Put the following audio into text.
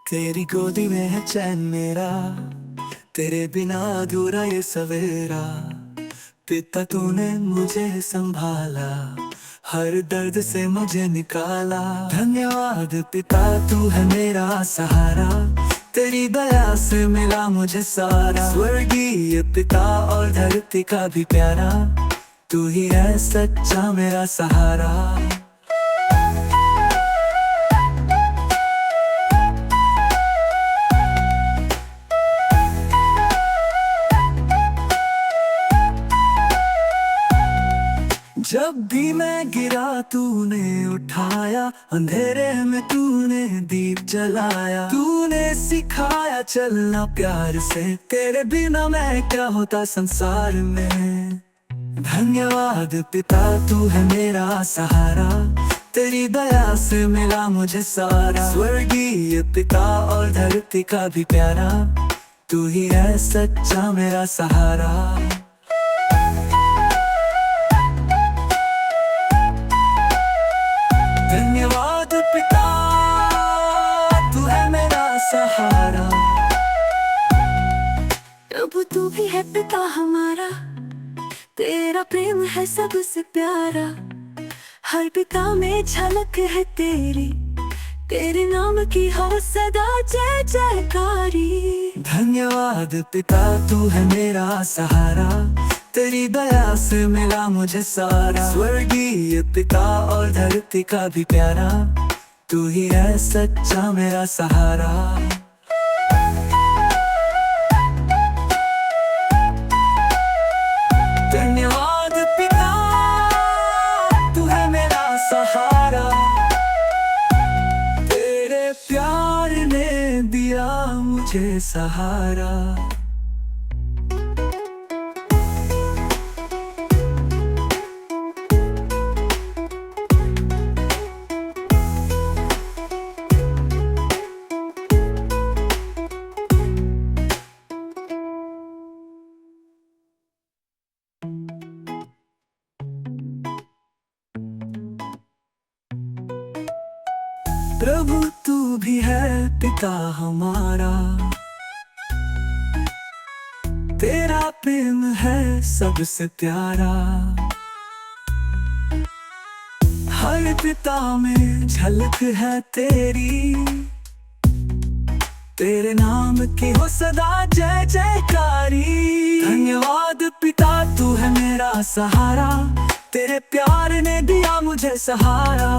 तेरी गोदी में है चैन मेरा, तेरे बिना अधूरा ये सवेरा। पिता तूने मुझे संभाला, हर दर्द से मुझे निकाला। धन्यवाद पिता, तू है मेरा सहारा, तेरी दया से मिला मुझे सारा। स्वर्गीय पिता और धरती का भी प्यारा, तू ही है सच्चा मेरा सहारा। जब भी मैं गिरा तूने उठाया, अंधेरे में तूने दीप जलाया। तूने सिखाया चलना प्यार से, तेरे बिना मैं क्या होता संसार में। धन्यवाद पिता, तू है मेरा सहारा, तेरी दया से मिला मुझे सारा। स्वर्गीय पिता और धरती का भी प्यारा, तू ही है सच्चा मेरा सहारा। धन्यवाद पिता, तू है मेरा सहारा। प्रभु तू भी है पिता हमारा, तेरा प्रेम है सबसे प्यारा। हर पिता में झलक है तेरी, तेरे नाम की हो सदा जय जयकारी। धन्यवाद पिता, तू है मेरा सहारा, तेरी दया से मिला मुझे सारा। स्वर्गीय पिता और धरती का भी प्यारा, तू ही है सच्चा मेरा सहारा। धन्यवाद पिता, तू है मेरा सहारा, तेरे प्यार ने दिया मुझे सहारा। प्रभु तू भी है पिता हमारा, तेरा प्रेम है सबसे प्यारा। हर पिता में झलक है तेरी, तेरे नाम की हो सदा जय जयकारी। धन्यवाद पिता, तू है मेरा सहारा, तेरे प्यार ने दिया मुझे सहारा।